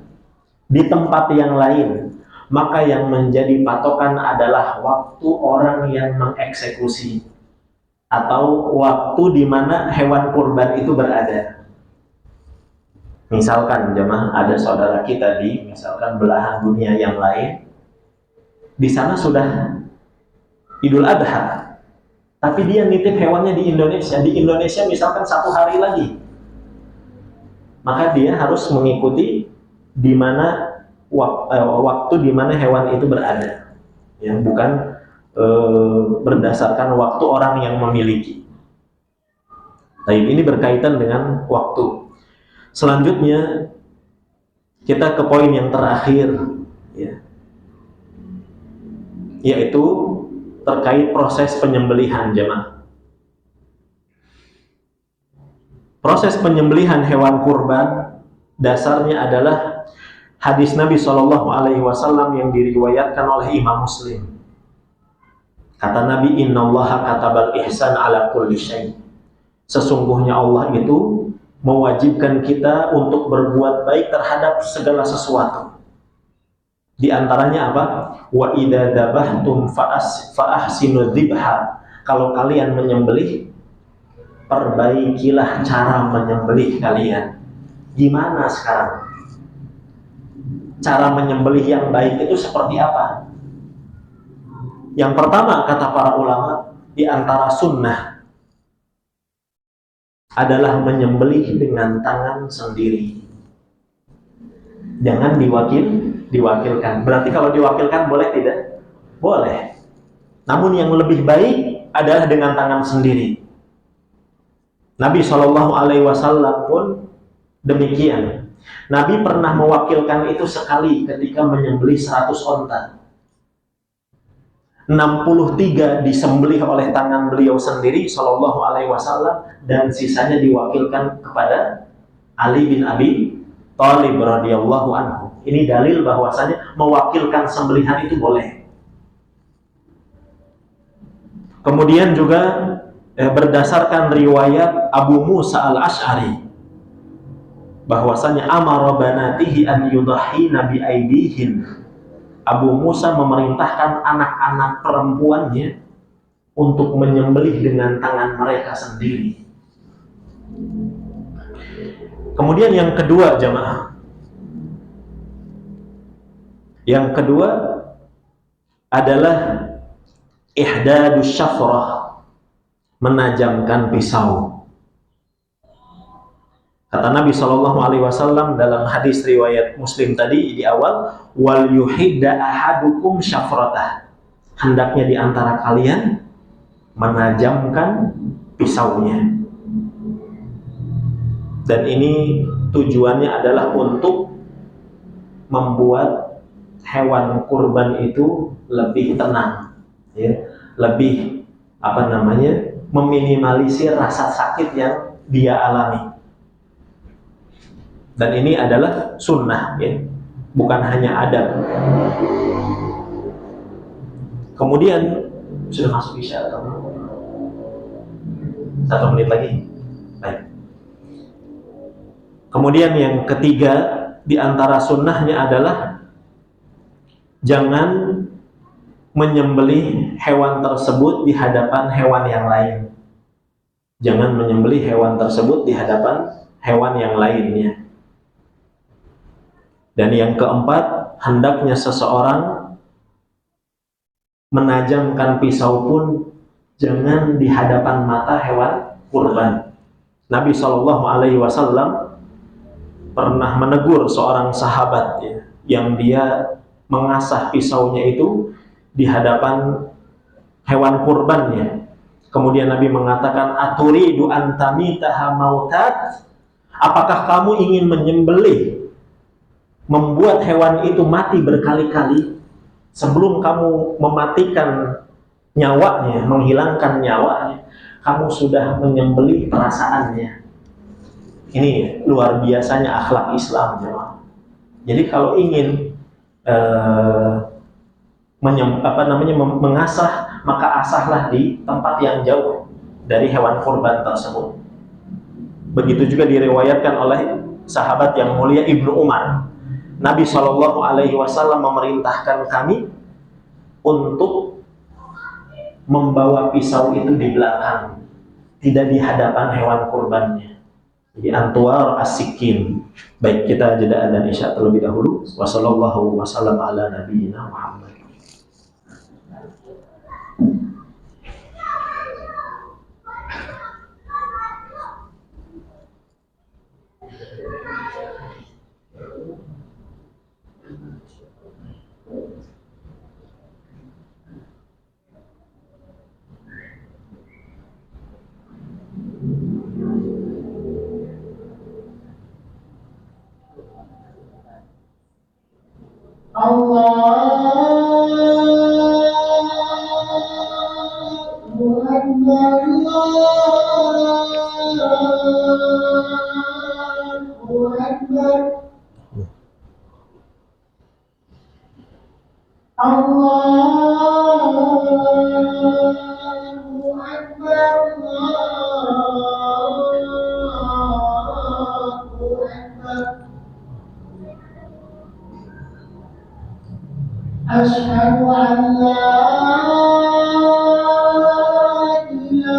di tempat yang lain, maka yang menjadi patokan adalah waktu orang yang mengeksekusi atau waktu di mana hewan kurban itu berada. Misalkan jemaah, ada saudara kita di misalkan belahan dunia yang lain, di sana sudah Idul Adha, tapi dia nitip hewannya di Indonesia. Di Indonesia misalkan 1 hari lagi, maka dia harus mengikuti di mana waktu di mana hewan itu berada, yang bukan berdasarkan waktu orang yang memiliki. Baik, ini berkaitan dengan waktu. Selanjutnya kita ke poin yang terakhir, ya, yaitu terkait proses penyembelihan jemaah. Proses penyembelihan hewan kurban dasarnya adalah hadis Nabi SAW yang diriwayatkan oleh Imam Muslim. Kata Nabi, innallaha katabal ihsan ala kulli syai'. Sesungguhnya Allah itu mewajibkan kita untuk berbuat baik terhadap segala sesuatu. Di antaranya apa? Wa idza dzabhtum fa ahsinu dzibha. Kalau kalian menyembelih, perbaikilah cara menyembelih kalian. Gimana sekarang? Cara menyembelih yang baik itu seperti apa? Yang pertama, kata para ulama, di antara sunnah adalah menyembelih dengan tangan sendiri. Jangan diwakilkan. Berarti kalau diwakilkan boleh tidak? Boleh. Namun yang lebih baik adalah dengan tangan sendiri. Nabi Shallallahu Alaihi Wasallam pun demikian. Nabi pernah mewakilkan itu sekali ketika menyembelih 100 onta. 63 disembelih oleh tangan beliau sendiri Shallallahu Alaihi Wasallam, dan sisanya diwakilkan kepada Ali bin Abi Thalib radhiyallahu anhu. Ini dalil bahwasanya mewakilkan sembelihan itu boleh. Kemudian juga berdasarkan riwayat Abu Musa al-Ash'ari bahwasanya amara banatihi an yudahhina bi aidihin. Abu Musa memerintahkan anak-anak perempuannya untuk menyembelih dengan tangan mereka sendiri. Kemudian yang kedua jamaah, yang kedua adalah ihdadus syafrah, menajamkan pisau. Kata Nabi Shallallahu Alaihi Wasallam dalam hadis riwayat Muslim tadi di awal, wal yuhidda ahadukum syafratah, hendaknya di antara kalian menajamkan pisaunya. Dan ini tujuannya adalah untuk membuat hewan kurban itu lebih tenang, ya, lebih meminimalisir rasa sakit yang dia alami. Dan ini adalah sunnah, ya, bukan hanya adab. Kemudian sudah masuk isya atau 1 menit lagi. Baik. Kemudian yang ketiga di antara sunnahnya adalah jangan menyembelih hewan tersebut di hadapan hewan yang lain. Jangan menyembelih hewan tersebut di hadapan hewan yang lainnya. Dan yang keempat, hendaknya seseorang menajamkan pisau pun jangan di hadapan mata hewan kurban. Nabi Shallallahu Alaihi Wasallam pernah menegur seorang sahabat, ya, yang dia mengasah pisaunya itu di hadapan hewan kurbannya. Kemudian Nabi mengatakan, aturidu antamitaha mautat, apakah kamu ingin menyembelih, membuat hewan itu mati berkali-kali sebelum kamu mematikan nyawanya, menghilangkan nyawanya, kamu sudah menyembelih perasaannya. Ini luar biasanya akhlak Islam, ya. Jadi kalau ingin mengasah, maka asahlah di tempat yang jauh dari hewan kurban tersebut. Begitu juga diriwayatkan oleh sahabat yang mulia Ibnu Umar. Nabi Shallallahu Alaihi Wasallam memerintahkan kami untuk membawa pisau itu di belakang, tidak di hadapan hewan kurbannya. Jadi antuar asikin. Baik, kita jeda dan isya terlebih dahulu. Wassallallahu wasallam ala nabiyina Muhammad. Allahu Akbar, Allahu Akbar, Allahu Akbar, Allahu Akbar. Asyhadu an la ilaha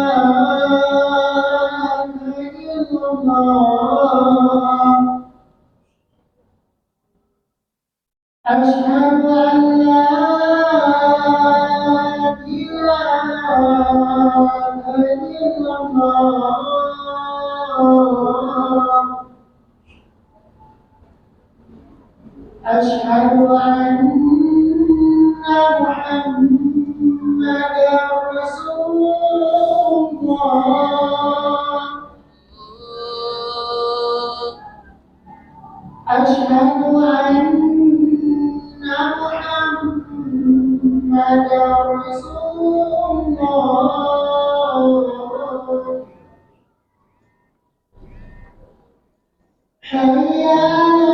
أشهد أن محمدا رسول الله أشهد أن محمدا رسول الله حي على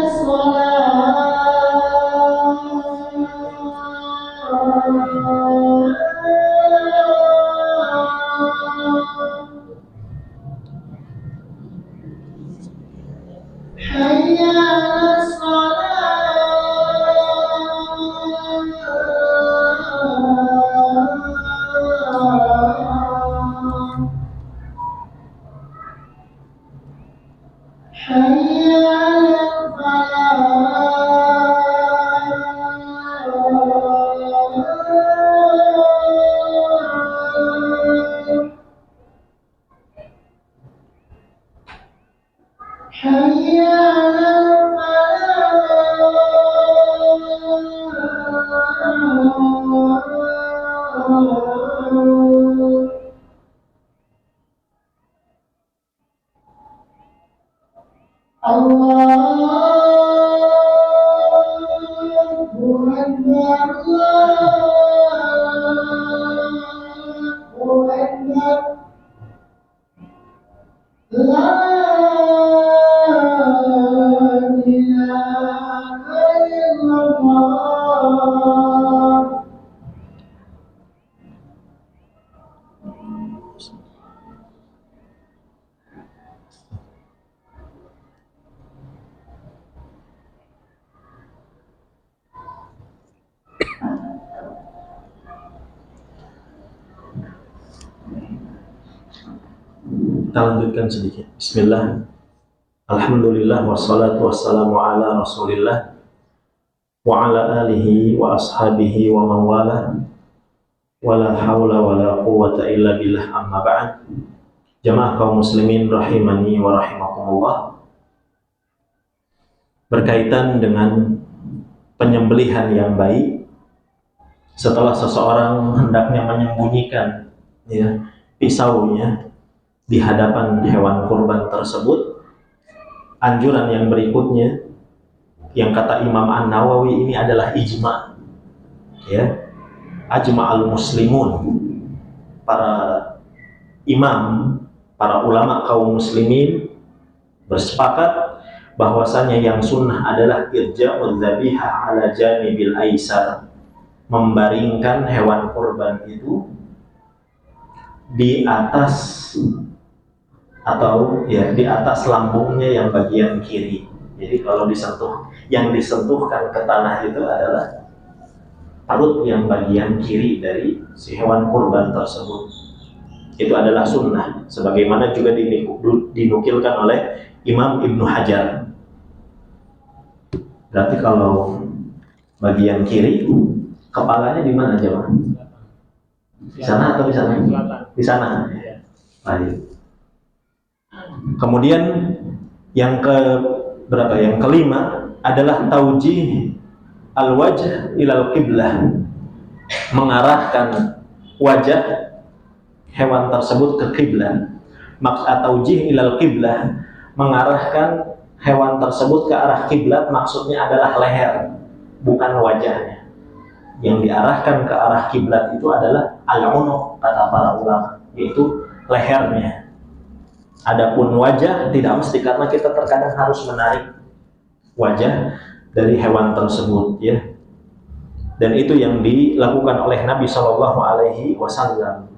حي على الصلاة حي على الفلاح حي على الفلاح الله أكبر الله أكبر لا إله إلا الله Kita lanjutkan sedikit. Bismillah. Alhamdulillah wassalatu wassalamu ala Rasulillah wa ala alihi wa ashabihi wa mawala wala hawla wala quwwata illa billah, amma ba'd. Jamaah kaum muslimin rahimani wa rahimakumullah. Berkaitan dengan penyembelihan yang baik setelah seseorang hendaknya menyembunyikan pisaunya di hadapan hewan kurban tersebut, anjuran yang berikutnya yang kata Imam An-Nawawi ini adalah ijma, ajma'al muslimun, para imam, para ulama kaum muslimin bersepakat bahwasanya yang sunnah adalah irja'ul dzabiha ala janibil aisar, membaringkan hewan kurban itu di atas di atas lambungnya yang bagian kiri. Jadi kalau yang disentuhkan ke tanah itu adalah perut yang bagian kiri dari si hewan kurban tersebut. Itu adalah sunnah, sebagaimana juga dinukilkan oleh Imam Ibnu Hajar. Berarti kalau bagian kiri, kepalanya di mana coba? Di sana atau di sana? Di sana. Baik. Kemudian yang kelima adalah taujih al-wajh ilal qiblah, mengarahkan wajah hewan tersebut ke kiblat. Maksud taujih ilal qiblah, mengarahkan hewan tersebut ke arah kiblat, maksudnya adalah leher, bukan wajahnya. Yang diarahkan ke arah kiblat itu adalah al-unuq, kata para ulama, yaitu lehernya. Adapun wajah tidak mesti, karena kita terkadang harus menarik wajah dari hewan tersebut, Dan itu yang dilakukan oleh Nabi Shallallahu Alaihi Wasallam,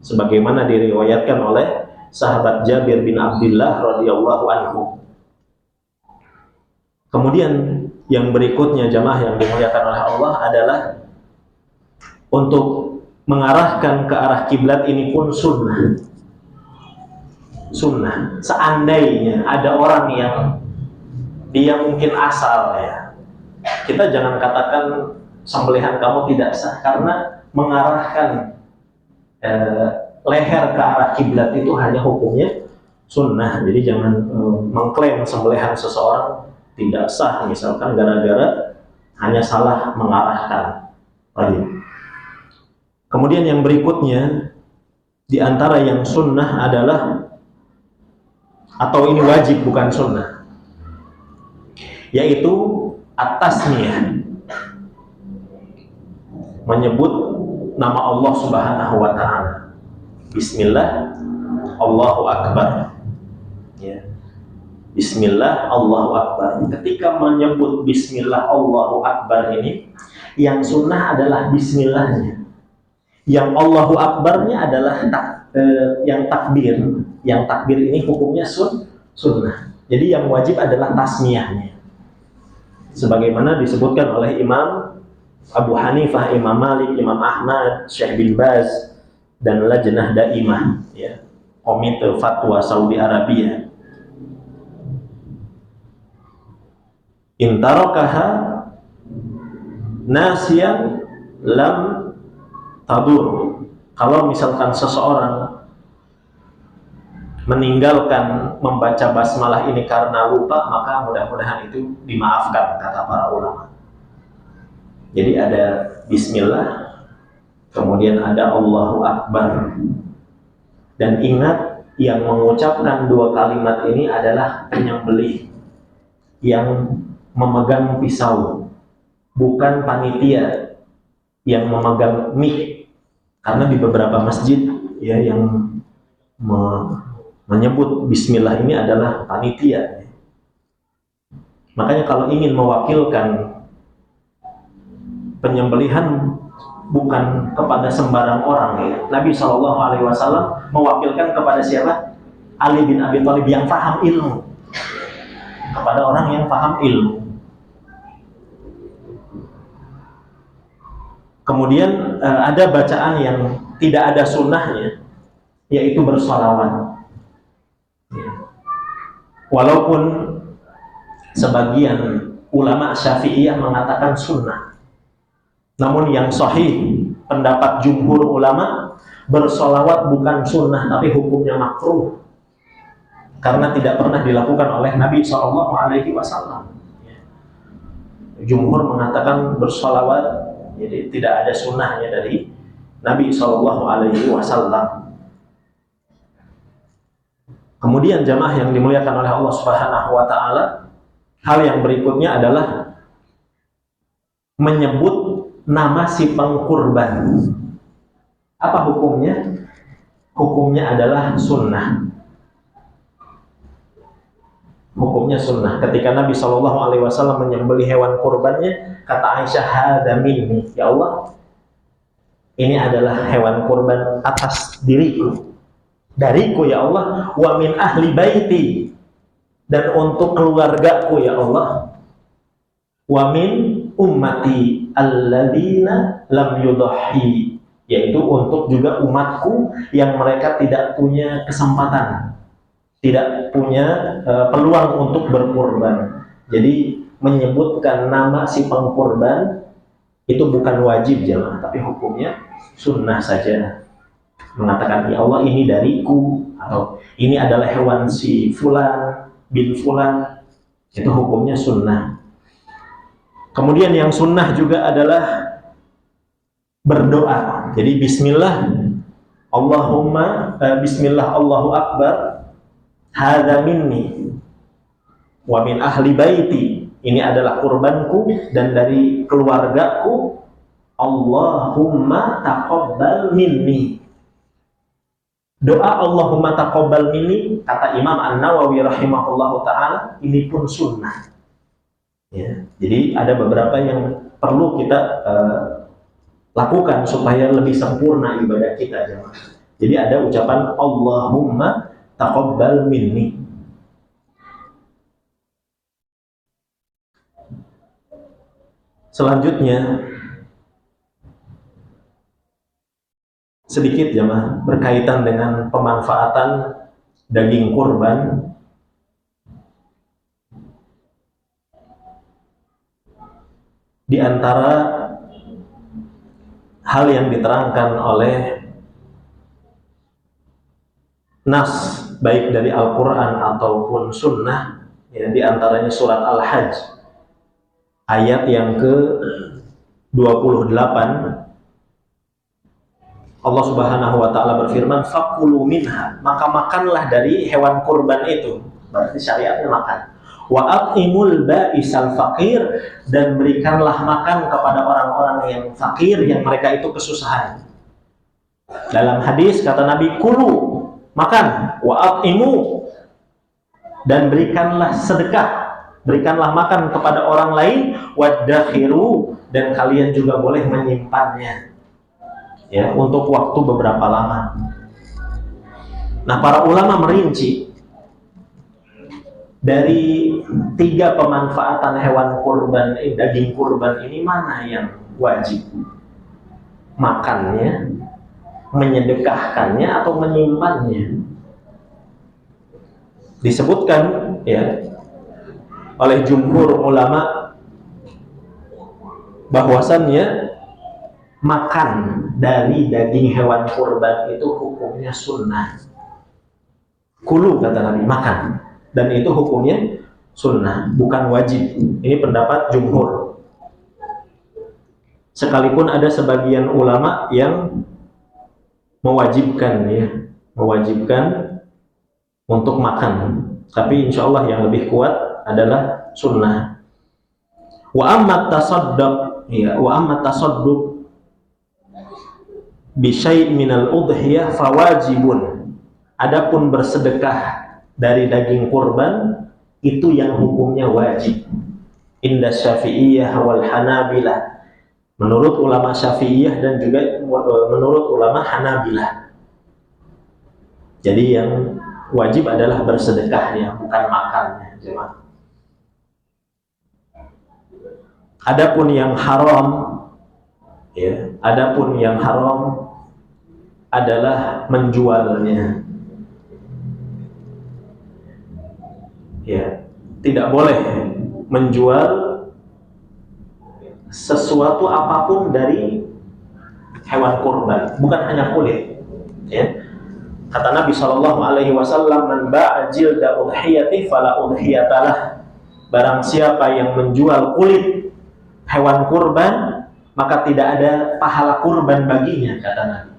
sebagaimana diriwayatkan oleh sahabat Jabir bin Abdullah radhiyallahu anhu. Kemudian yang berikutnya jamaah yang dimuliakan oleh Allah adalah untuk mengarahkan ke arah kiblat ini pun sunnah. Seandainya ada orang yang dia mungkin asal, kita jangan katakan sembelihan kamu tidak sah, karena mengarahkan leher ke arah kiblat itu hanya hukumnya sunnah. Jadi jangan mengklaim sembelihan seseorang tidak sah, misalkan gara-gara hanya salah mengarahkan. Baik. Kemudian yang berikutnya, di antara yang sunnah adalah, atau ini wajib bukan sunnah, yaitu at-tasmiyah, menyebut nama Allah Subhanahu wa ta'ala. Bismillah, Allahu Akbar. Ya. Bismillah, Allahu Akbar. Ketika menyebut Bismillah, Allahu Akbar ini, yang sunnah adalah Bismillahnya. Yang Allahu Akbarnya adalah yang takbir. Yang takbir ini hukumnya sunnah. Jadi yang wajib adalah tasmiyahnya. Sebagaimana disebutkan oleh Imam Abu Hanifah, Imam Malik, Imam Ahmad, Syekh bin Baz, dan Lajnah Daimah, ya, Komite Fatwa Saudi Arabia. Intarakaha nasiyan lam tadur. Kalau misalkan seseorang meninggalkan membaca basmalah ini karena lupa, maka mudah-mudahan itu dimaafkan, kata para ulama. Jadi ada Bismillah, kemudian ada Allahu Akbar. Dan ingat, yang mengucapkan dua kalimat ini adalah penyembelih yang memegang pisau, bukan panitia yang memegang mic. Karena di beberapa masjid, ya, yang menyebut Bismillah ini adalah panitia. Makanya kalau ingin mewakilkan penyembelihan bukan kepada sembarang orang, ya. Nabi SAW mewakilkan kepada siapa? Ali bin Abi Thalib yang paham ilmu. Kepada orang yang paham ilmu. Kemudian ada bacaan yang tidak ada sunnahnya, yaitu bersolawat. Walaupun sebagian ulama Syafi'iyah mengatakan sunnah, namun yang sahih pendapat jumhur ulama, bersolawat bukan sunnah tapi hukumnya makruh, karena tidak pernah dilakukan oleh Nabi SAW. Jumhur mengatakan bersolawat, jadi tidak ada sunnahnya dari Nabi SAW. Kemudian jamaah yang dimuliakan oleh Allah Subhanahu wa ta'ala, hal yang berikutnya adalah menyebut nama si pengkurban. Apa hukumnya? Hukumnya adalah sunnah. Hukumnya sunnah. Ketika Nabi SAW menyembelih hewan kurbannya, kata Aisyah, "Hada minni." Ya Allah, ini adalah hewan kurban atas diriku, dariku ya Allah, wa min ahli baiti, dan untuk keluargaku ya Allah, wa min ummati alladzina lam yudhi, yaitu untuk juga umatku yang mereka tidak punya kesempatan, tidak punya peluang untuk berkurban. Jadi menyebutkan nama si pengkurban itu bukan wajib jemaah, tapi hukumnya sunnah saja. Mengatakan, ya Allah ini dariku, atau ini adalah hewan si fulan bin fulan, itu hukumnya sunnah. Kemudian yang sunnah juga adalah berdoa. Jadi Bismillah, Bismillah, Allahu Akbar, hadza minni wa min ahli baiti, ini adalah kurbanku dan dari keluargaku, Allahumma taqabbal minni. Doa Allahumma taqabbal minni, kata Imam An-Nawawi rahimahullahu ta'ala, ini pun sunnah. Ya, jadi ada beberapa yang perlu kita lakukan supaya lebih sempurna ibadah kita, jemaah. Jadi ada ucapan Allahumma taqabbal minni. Selanjutnya sedikit jemaah berkaitan dengan pemanfaatan daging kurban. Di antara hal yang diterangkan oleh nas, baik dari Al-Quran ataupun sunnah, ya, di antaranya surat Al-Hajj ayat yang ke-28, Allah Subhanahu wa taala berfirman, "Fakulu minha," maka makanlah dari hewan kurban itu. Berarti syariatnya makan. Wa at'imul ba'isal faqir, dan berikanlah makan kepada orang-orang yang fakir, yang mereka itu kesusahan. Dalam hadis kata Nabi, "Kulu," makan, "wa at'imu," dan berikanlah sedekah, berikanlah makan kepada orang lain, "waddakhiru," dan kalian juga boleh menyimpannya, ya, untuk waktu beberapa lama. Nah, para ulama merinci dari 3 pemanfaatan hewan kurban, daging kurban ini, mana yang wajib? Makannya, menyedekahkannya, atau menyimpannya? Disebutkan, ya, oleh jumhur ulama bahwasannya makan dari daging hewan kurban itu hukumnya sunnah. Kulu, kata Nabi, makan. Dan itu hukumnya sunnah, bukan wajib. Ini pendapat jumhur. Sekalipun ada sebagian ulama yang mewajibkan, ya, mewajibkan untuk makan. Tapi insya Allah yang lebih kuat adalah sunnah. Wa amma tasaddaq, ya, wa amma tasadduq bi syai' minal udhiyah fawajibun. Adapun bersedekah dari daging kurban itu yang hukumnya wajib. Inda Syafi'iyah wal Hanabilah, menurut ulama Syafi'iyah dan juga menurut ulama Hanabilah. Jadi yang wajib adalah bersedekahnya, bukan makannya, jemaah. Adapun yang haram, ya, adapun yang haram adalah menjualnya. Ya, tidak boleh menjual sesuatu apapun dari hewan kurban, bukan hanya kulit. Ya, kata Nabi SAW, "Man ba'a jilda udhiyati fala udhiyatalah." Barang siapa yang menjual kulit hewan kurban, maka tidak ada pahala kurban baginya, kata Nabi.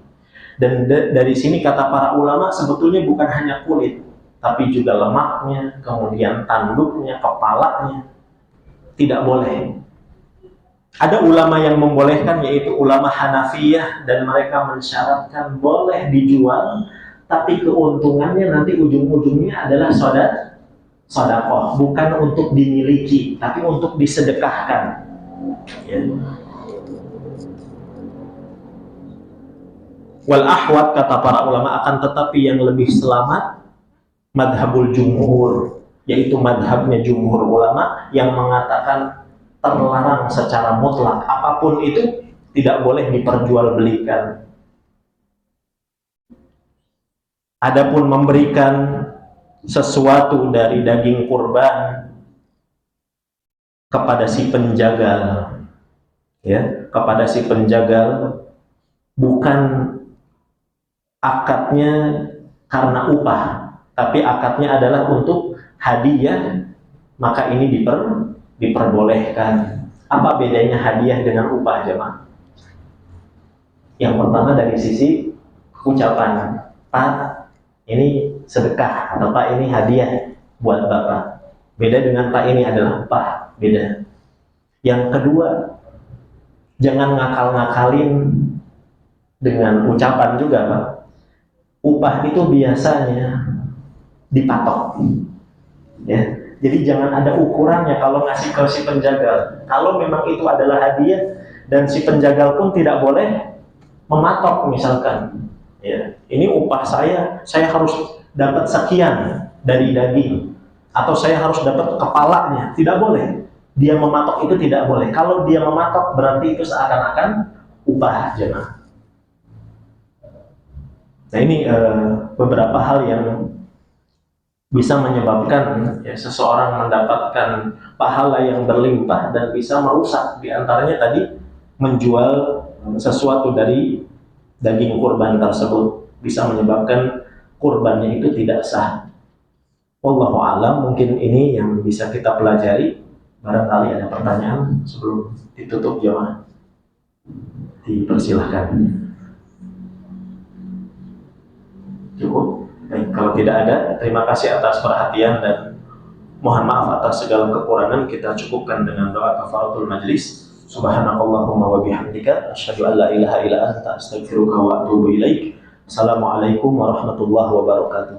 Dan dari sini kata para ulama, sebetulnya bukan hanya kulit, tapi juga lemaknya, kemudian tanduknya, kepalanya. Tidak boleh. Ada ulama yang membolehkan, yaitu ulama Hanafiyah, dan mereka mensyaratkan boleh dijual, tapi keuntungannya nanti ujung-ujungnya adalah sedekah, bukan untuk dimiliki, tapi untuk disedekahkan. Ya. Wal ahwat, kata para ulama, akan tetapi yang lebih selamat madhabul jumhur, yaitu madhabnya jumhur ulama yang mengatakan terlarang secara mutlak, apapun itu tidak boleh diperjualbelikan. Adapun memberikan sesuatu dari daging kurban kepada si penjagal, ya, kepada si penjagal, bukan akadnya karena upah, tapi akadnya adalah untuk hadiah, maka ini diperbolehkan. Apa bedanya hadiah dengan upah, jemaah? Yang pertama dari sisi ucapan, "Pak, ini sedekah," atau "Pak, ini hadiah buat Bapak." Beda dengan "Pak, ini adalah upah," beda. Yang kedua, jangan ngakal-ngakalin dengan ucapan juga, Pak. Upah itu biasanya dipatok, ya. Jadi jangan ada ukurannya kalau ngasih ke si penjagal. Kalau memang itu adalah hadiah, dan si penjagal pun tidak boleh mematok, misalkan, ya, ini upah saya harus dapat sekian dari daging, atau saya harus dapat kepalanya. Tidak boleh. Dia mematok itu tidak boleh. Kalau dia mematok, berarti itu seakan-akan upah, jemaah. Nah, ini beberapa hal yang bisa menyebabkan, ya, seseorang mendapatkan pahala yang berlimpah dan bisa merusak. Di antaranya tadi menjual sesuatu dari daging kurban tersebut bisa menyebabkan kurbannya itu tidak sah. Wallahu a'lam. Mungkin ini yang bisa kita pelajari Barangkali ada pertanyaan sebelum ditutup jamaah. Dipersilahkan. Cukup? Baik, kalau tidak ada, terima kasih atas perhatian dan mohon maaf atas segala kekurangan. Kita cukupkan dengan doa kafaratul majlis. Subhanakallahumma wa bihamdika asyhadu an la ilaha illa anta astaghfiruka wa atubu ilaik. Assalamualaikum warahmatullahi wabarakatuh.